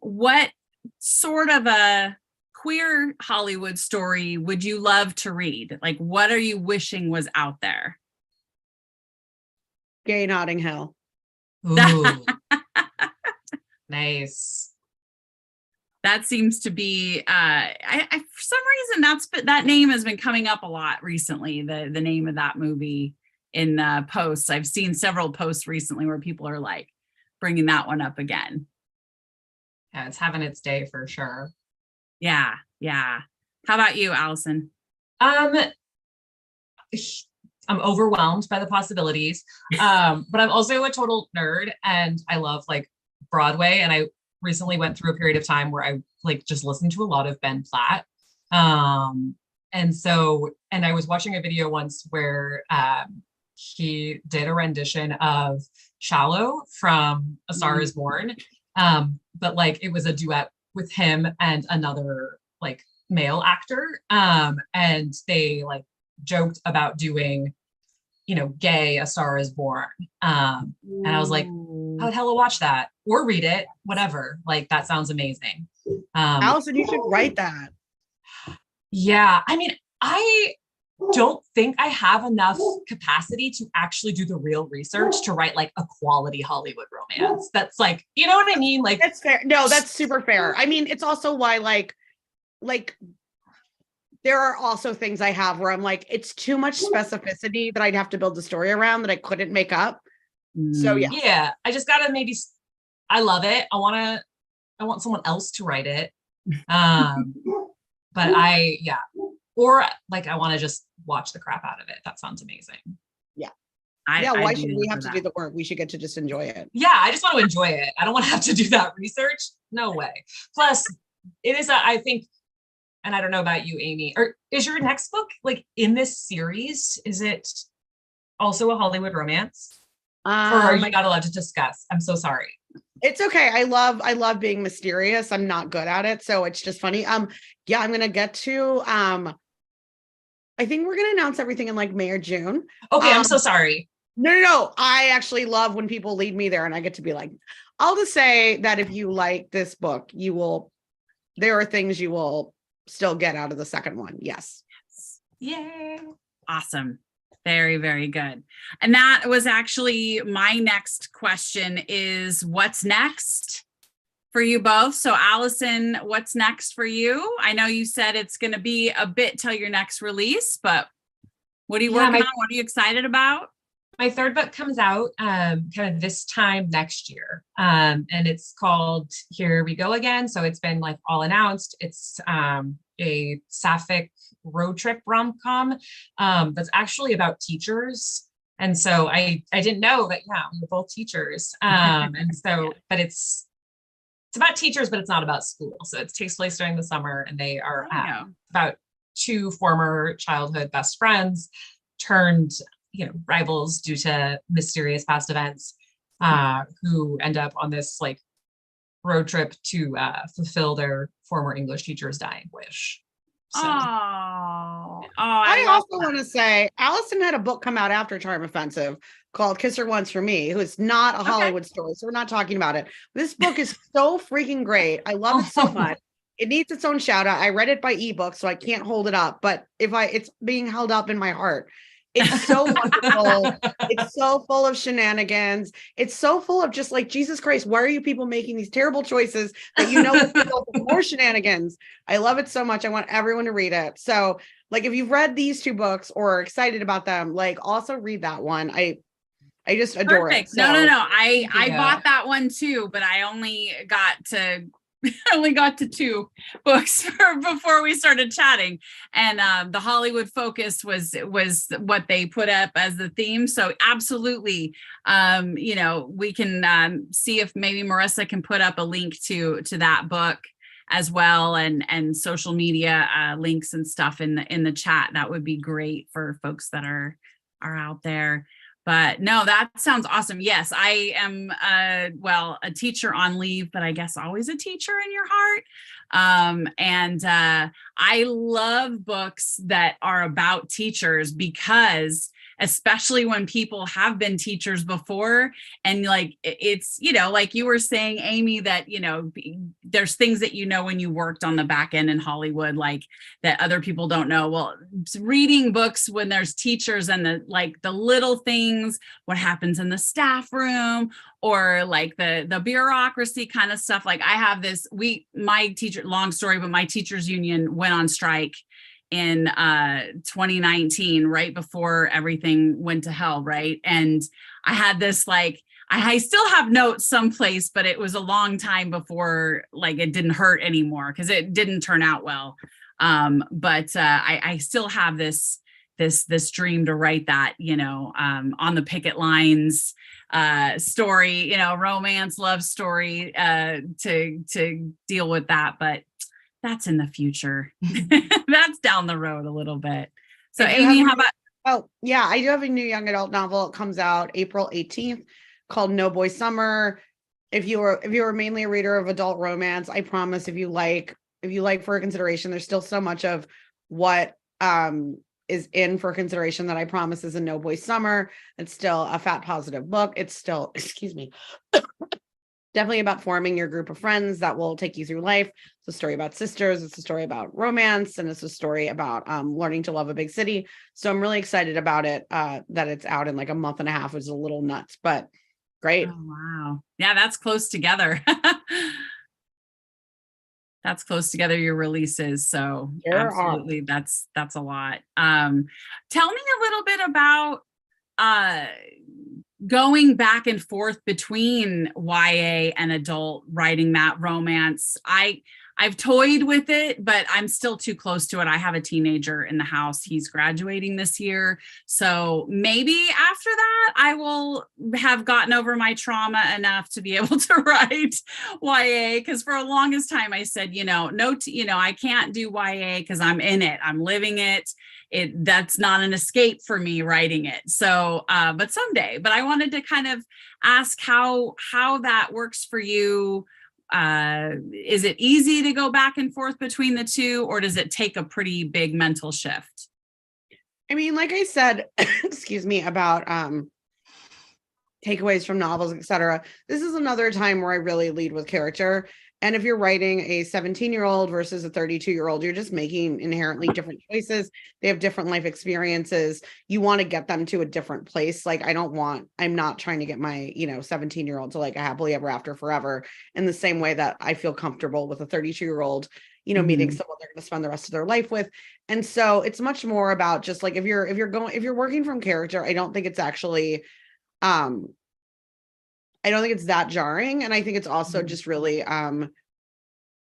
what sort of a queer Hollywood story would you love to read? Like, what are you wishing was out there? Gay Notting Hill. Ooh. Nice. That seems to be I for some reason that name has been coming up a lot recently, the name of that movie in posts. I've seen several posts recently where people are like bringing that one up again. Yeah, it's having its day for sure. Yeah. How about you, Allison? I'm overwhelmed by the possibilities. But I'm also a total nerd and I love like Broadway. And I recently went through a period of time where I like just listened to a lot of Ben Platt. And I was watching a video once where he did a rendition of Shallow from A Star Is Born. But like it was a duet with him and another like male actor. And they like joked about doing, gay A Star Is Born. And I was like, how the hell to watch that or read it, whatever. Like that sounds amazing. Allison, you should write that. Yeah. I mean, I don't think I have enough capacity to actually do the real research to write like a quality Hollywood romance. That's like, you know what I mean? Like That's fair. No, that's super fair. I mean, it's also why like there are also things I have where I'm like, it's too much specificity that I'd have to build the story around that I couldn't make up. So yeah. Yeah, I just gotta I love it. I want someone else to write it. But or like, I want to just watch the crap out of it. That sounds amazing. Yeah. Why should we have to do the work? We should get to just enjoy it. Yeah, I just want to enjoy it. I don't want to have to do that research. No way. Plus, it is I think, and I don't know about you, Amy, or is your next book like in this series? Is it also a Hollywood romance? Or are you not allowed to discuss? I'm so sorry. It's okay. I love being mysterious. I'm not good at it, so it's just funny. Yeah, I'm gonna get to I think we're gonna announce everything in like May or June. Okay, I'm so sorry. No. I actually love when people lead me there and I get to be like, I'll just say that if you like this book, there are things you will still get out of the second one. Yes. Yay. Awesome. Very, very good. And that was actually my next question is what's next for you both? So Allison, what's next for you? I know you said it's going to be a bit till your next release, but what are you working on? What are you excited about? My third book comes out kind of this time next year. And it's called Here We Go Again. So it's been like all announced. It's a sapphic road trip rom-com that's actually about teachers. And so I didn't know that, we were both teachers. And so, but it's about teachers, but it's not about school. So it takes place during the summer and they are about two former childhood best friends turned rivals due to mysterious past events who end up on this like road trip to fulfill their former English teacher's dying wish. So. I also want to say Allison had a book come out after Charm Offensive called Kiss Her Once for Me, who is not a Hollywood story, so we're not talking about it. This book is so freaking great. I love it so much. It needs its own shout out. I read it by ebook, so I can't hold it up, but it's being held up in my heart. It's so wonderful. It's so full of shenanigans. It's so full of just like, Jesus Christ, why are you people making these terrible choices that will more shenanigans? I love it so much. I want everyone to read it. So like, if you've read these two books or are excited about them, like also read that one. I just adore it. So. No. I bought that one too, but I only got to two books before we started chatting, and the Hollywood focus was what they put up as the theme. So absolutely, we can see if maybe Marissa can put up a link to that book as well, and social media links and stuff in the chat. That would be great for folks that are out there. But no, that sounds awesome. Yes, I am, a teacher on leave, but I guess always a teacher in your heart. I love books that are about teachers, because especially when people have been teachers before, and like it's, like you were saying, Amy, that there's things that when you worked on the back end in Hollywood, like that other people don't know. Well, reading books when there's teachers, and the little things, what happens in the staff room, or like the bureaucracy kind of stuff. Like I have this, my teacher, long story, but my teachers union went on strike in 2019, right before everything went to hell, right? And I had this, like, I still have notes someplace, but it was a long time before, like, it didn't hurt anymore because it didn't turn out well. But I still have this dream to write that, on the picket lines story, romance, love story, to deal with that. But that's in the future. That's down the road a little bit. So Amy, how about? Oh yeah, I do have a new young adult novel. It comes out April 18th called No Boy Summer. If you were mainly a reader of adult romance, I promise if you like For Consideration, there's still so much of what is in For Consideration that I promise is a No Boy Summer. It's still a fat positive book. It's still, excuse me, definitely about forming your group of friends that will take you through life. It's a story about sisters. It's a story about romance, and it's a story about learning to love a big city. So I'm really excited about it, that it's out in like a month and a half. It was a little nuts, but great. Oh, wow. Yeah, that's close together. That's close together, your releases. So absolutely, that's a lot. Tell me a little bit about going back and forth between YA and adult, writing that romance. I've toyed with it, but I'm still too close to it. I have a teenager in the house. He's graduating this year. So maybe after that, I will have gotten over my trauma enough to be able to write YA. Because for the longest time I said, I can't do YA because I'm in it. I'm living it. That's not an escape for me writing it. So, but someday, but I wanted to kind of ask how that works for you. Is it easy to go back and forth between the two, or does it take a pretty big mental shift? I mean, like I said, excuse me, about takeaways from novels, etc. This is another time where I really lead with character. And if you're writing a 17-year-old versus a 32-year-old, you're just making inherently different choices. They have different life experiences. You want to get them to a different place. Like, I'm not trying to get my, 17-year-old to like a happily ever after forever in the same way that I feel comfortable with a 32-year-old, meeting someone they're going to spend the rest of their life with. And so it's much more about just like, if you're working from character, I don't think it's actually, I don't think it's that jarring. And I think it's also just really,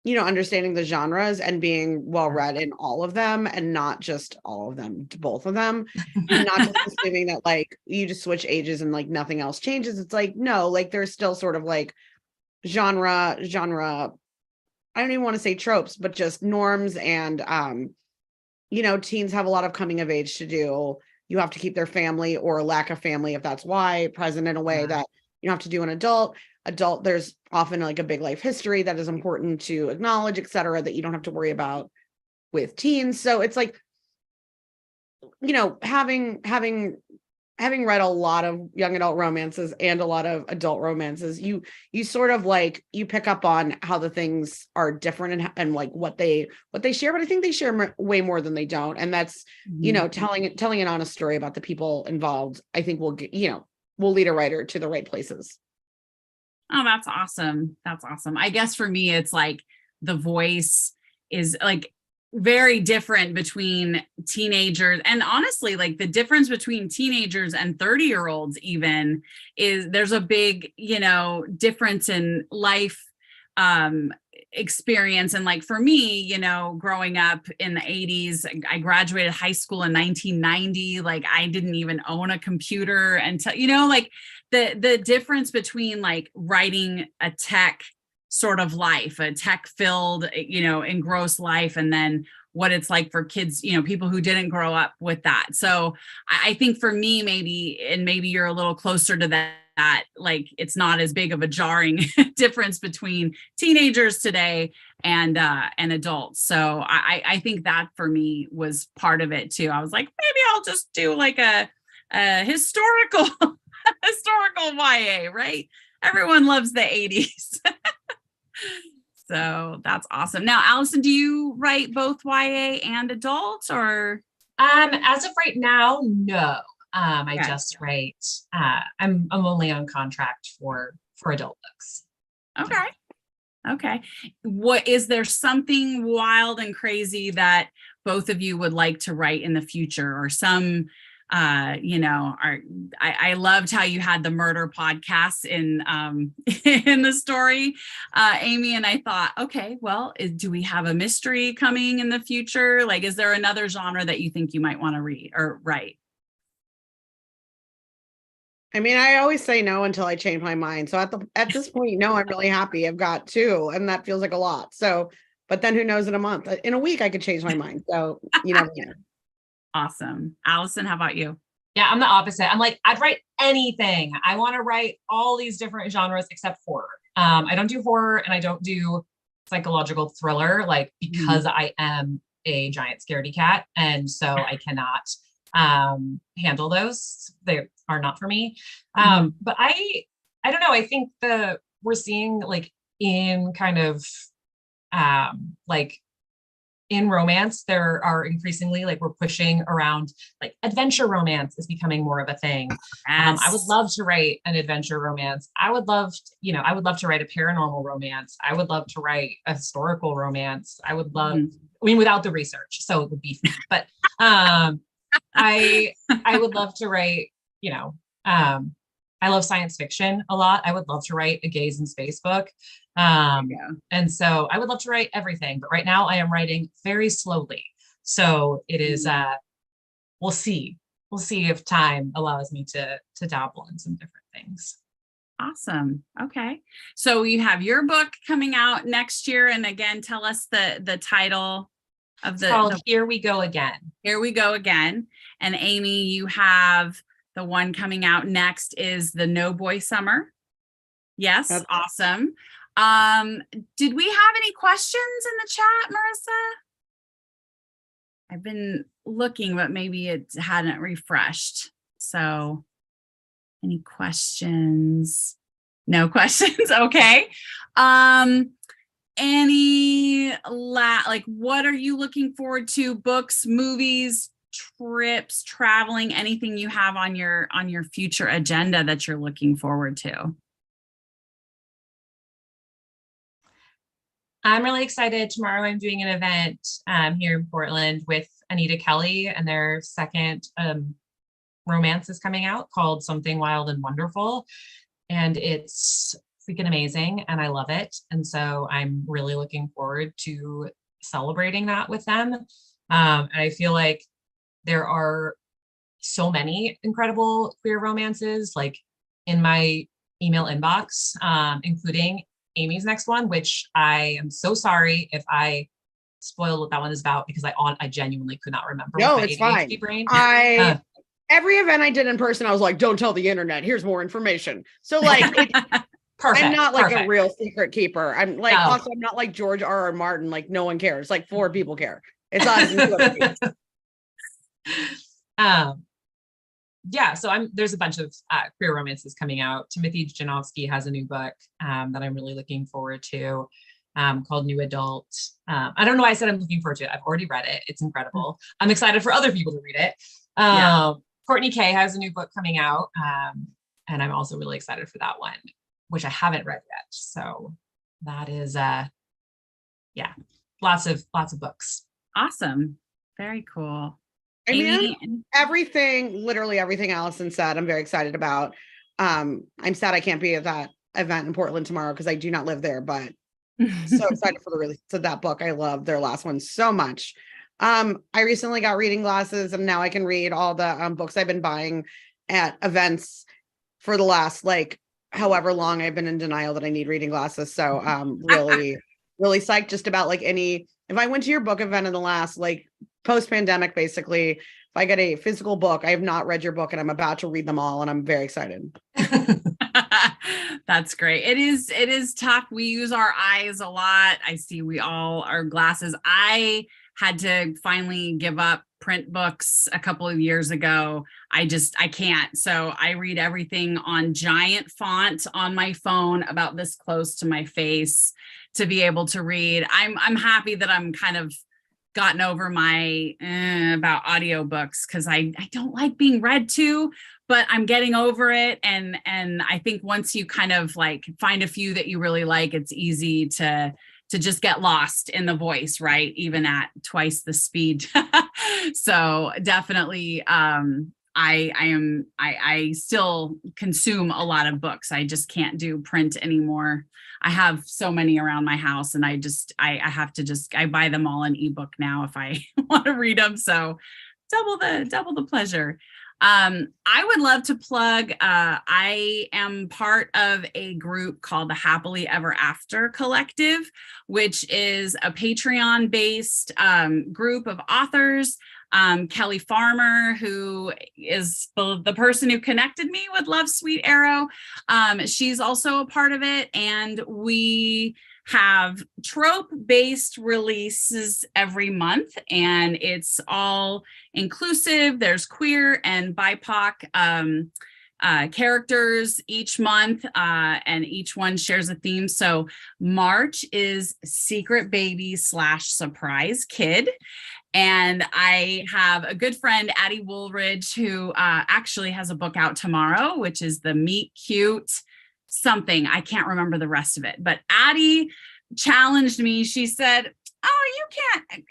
understanding the genres and being well read in all of them, and not just all of them, both of them, and not just assuming that like you just switch ages and like nothing else changes. It's like, no, like there's still sort of like genre, I don't even want to say tropes, but just norms. And, teens have a lot of coming of age to do. You have to keep their family or lack of family, if that's why, present in a way that you have to do an adult. There's often like a big life history that is important to acknowledge, et cetera, that you don't have to worry about with teens. So it's like, having read a lot of young adult romances and a lot of adult romances, you sort of like, you pick up on how the things are different and like what they share, but I think they share way more than they don't. And that's, telling an honest story about the people involved, I think will lead a writer to the right places. Oh, that's awesome. That's awesome. I guess for me, it's like the voice is like very different between teenagers. And honestly, like the difference between teenagers and 30-year-olds even is there's a big, difference in life experience. And like for me, growing up in the 80s, I graduated high school in 1990. Like I didn't even own a computer until, like the difference between like writing a tech sort of life, a tech filled, engrossed life. And then what it's like for kids, people who didn't grow up with that. So I think for me, maybe you're a little closer to that, like it's not as big of a jarring difference between teenagers today and adults. So I think that for me was part of it too. I was like, maybe I'll just do like a historical YA, right? Everyone loves the 80s. So that's awesome. Now, Allison, do you write both YA and adults, or? As of right now, no. I Okay. just write. I'm only on contract for adult books. Okay. What is there something wild and crazy that both of you would like to write in the future, or some, I loved how you had the murder podcast in the story, Amy, and I thought, okay, well, do we have a mystery coming in the future? Like, is there another genre that you think you might want to read or write? I mean, I always say no until I change my mind. So at this point, no, I'm really happy. I've got two, and that feels like a lot. So, but then who knows, in a month, in a week, I could change my mind. So you never know. Awesome. Allison, how about you? Yeah, I'm the opposite. I'm like, I'd write anything. I want to write all these different genres except horror. I don't do horror, and I don't do psychological thriller, like, because I am a giant scaredy cat, and so I cannot handle those. They are not for me. But I don't know. I think we're seeing, like, in kind of like in romance, there are increasingly, like, we're pushing around, like, adventure romance is becoming more of a thing. Yes. I would love to write an adventure romance. I would love to write a paranormal romance. I would love to write a historical romance. I would love, I mean, without the research, so it would be, but I would love to write, I love science fiction a lot. I would love to write a gays in space book. And so I would love to write everything, but right now I am writing very slowly. So it is, we'll see if time allows me to dabble in some different things. Awesome. Okay. So you have your book coming out next year. And again, tell us the title of It's called Here We Go Again. Here We Go Again. And Amy, you have the one coming out next is The No Boy Summer. Yes. That's awesome. Did we have any questions in the chat, Marissa? I've been looking, but maybe it hadn't refreshed. So any questions? No questions. Okay. Like, what are you looking forward to? Books, movies, trips, traveling, anything you have on your future agenda that you're looking forward to? I'm really excited. Tomorrow I'm doing an event here in Portland with Anita Kelly, and their second romance is coming out called Something Wild and Wonderful. And it's freaking amazing, and I love it. And so I'm really looking forward to celebrating that with them. And I feel like there are so many incredible queer romances, like, in my email inbox, including Amy's next one, which I am so sorry if I spoiled what that one is about, because I genuinely could not remember. No, with my it's ADHD fine. brain. Every event I did in person, I was like, don't tell the internet. Here's more information. So, like, Perfect. I'm not like perfect. a real secret keeper. I'm like, No. also, I'm not like George R.R. Martin. Like, no one cares. Like, 4 people care. It's us. And 2 other people. Yeah, so there's a bunch of queer romances coming out. Timothy Janowski has a new book that I'm really looking forward to, called New Adult. I don't know why I said I'm looking forward to it. I've already read it. It's incredible. I'm excited for other people to read it. Courtney Kay has a new book coming out, and I'm also really excited for that one, which I haven't read yet. So that is, lots of books. Awesome. Very cool. I mean, Amy? literally everything Allison said, I'm very excited about. I'm sad I can't be at that event in Portland tomorrow because I do not live there, but so excited for the release of that book. I love their last one so much. I recently got reading glasses, and now I can read all the books I've been buying at events for the last, like, however long I've been in denial that I need reading glasses. So really, really psyched just about like if I went to your book event in the last, like post-pandemic, basically, if I get a physical book, I have not read your book and I'm about to read them all and I'm very excited. That's great. It is tough. We use our eyes a lot. I see we all are glasses. I had to finally give up print books a couple of years ago. I can't. So I read everything on giant font on my phone about this close to my face to be able to read. I'm happy that I'm kind of gotten over my about audiobooks because I don't like being read to, but I'm getting over it. And I think once you kind of like find a few that you really like, it's easy to just get lost in the voice, right? Even at twice the speed. So definitely, I still consume a lot of books. I just can't do print anymore. I have so many around my house and I have to I buy them all in ebook now if I want to read them. So double the pleasure. I would love to plug, I am part of a group called the Happily Ever After Collective, which is a Patreon based group of authors. Kelly Farmer, who is the person who connected me with Love Sweet Arrow. She's also a part of it. And we have trope-based releases every month, and it's all inclusive. There's queer and BIPOC characters each month, and each one shares a theme. So March is Secret Baby / Surprise Kid. And I have a good friend, Addie Woolridge, who actually has a book out tomorrow, which is the Meet Cute something. I can't remember the rest of it, but Addie challenged me. She said, "Oh,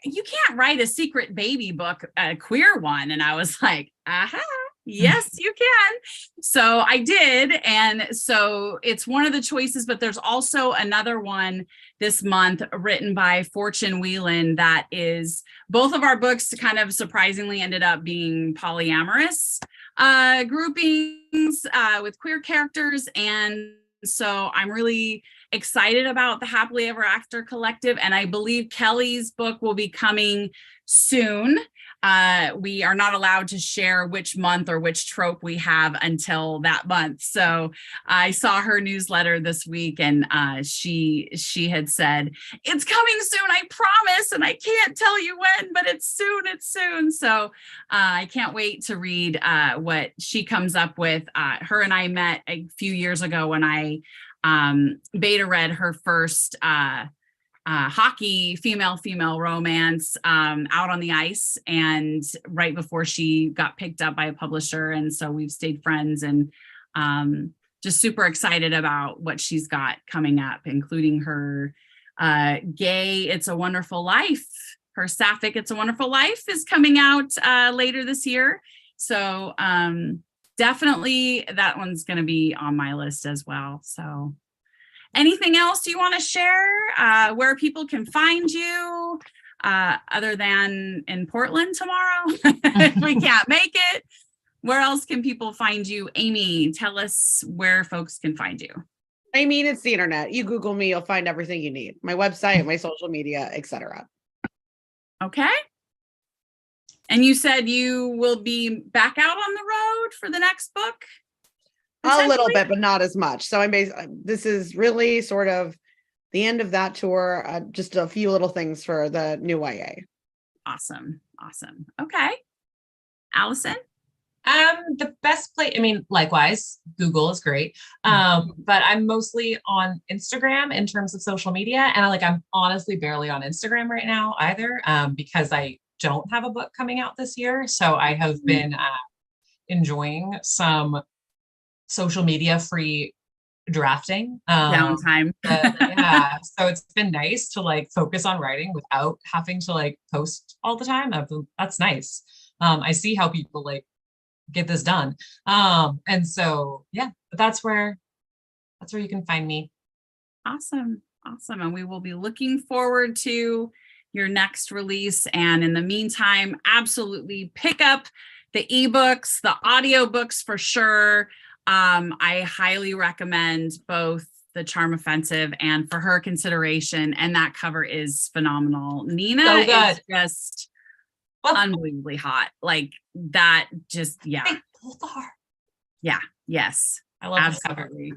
you can't write a secret baby book, a queer one." And I was like, "Aha. Yes, you can." So I did. And so it's one of the choices, but there's also another one this month written by Fortune Whelan that is both of our books kind of surprisingly ended up being polyamorous groupings with queer characters. And so I'm really excited about the Happily Ever After Collective. And I believe Kelly's book will be coming soon. We are not allowed to share which month or which trope we have until that month. So I saw her newsletter this week and she had said, "It's coming soon, I promise. And I can't tell you when, but it's soon. So I can't wait to read what she comes up with. Her and I met a few years ago when I beta read her first hockey female romance out on the ice, and right before she got picked up by a publisher. And so we've stayed friends, and just super excited about what she's got coming up, including her gay It's a Wonderful Life. Her sapphic It's a Wonderful Life is coming out later this year. So definitely that one's going to be on my list as well. So anything else you want to share, where people can find you, other than in Portland tomorrow? If we can't make it, where else can people find you? Amy, tell us where folks can find you. I mean, it's the internet. You Google me, you'll find everything you need. My website, my social media, etc. Okay. And you said you will be back out on the road for the next book? A little bit, but not as much. So this is really sort of the end of that tour. Just a few little things for the new YA. Awesome. Okay. Allison? The best place, I mean, likewise, Google is great. But I'm mostly on Instagram in terms of social media. And I'm honestly barely on Instagram right now either, because I don't have a book coming out this year. So I have been enjoying some social media free drafting Downtime. Yeah, so it's been nice to focus on writing without having to post all the time. That's nice. I see how people get this done, and so yeah, that's where you can find me. Awesome. And we will be looking forward to your next release, and in the meantime, absolutely pick up the ebooks, the audiobooks for sure. I highly recommend both The Charm Offensive and For Her Consideration, and that cover is phenomenal. Nina So is good. just Well, unbelievably hot. Like that just, yeah. they both are. Yes. I love this cover. Absolutely.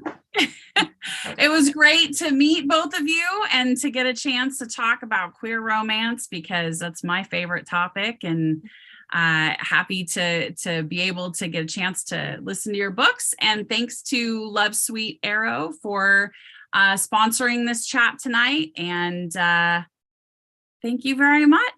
It was great to meet both of you and to get a chance to talk about queer romance, because that's my favorite topic, and happy to be able to get a chance to listen to your books. And thanks to Love Sweet Arrow for sponsoring this chat tonight. And thank you very much.